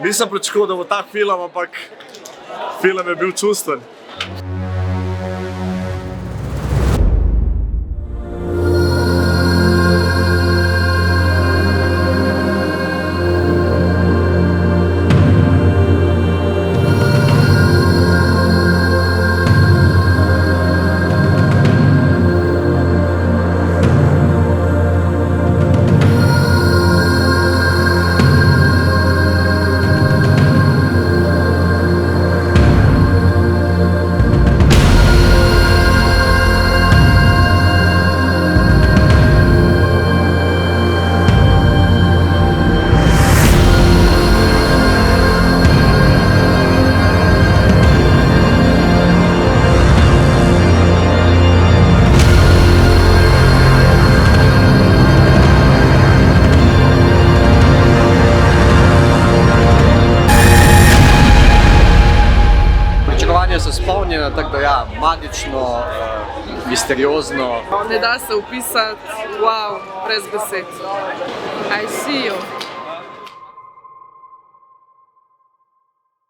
Nisem pričakoval, da bo ta film, ampak film je bil čustven. So spolnjena, tako da ja, magično, misteriozno. Ne da se opisati, wow, brez besed. I see you.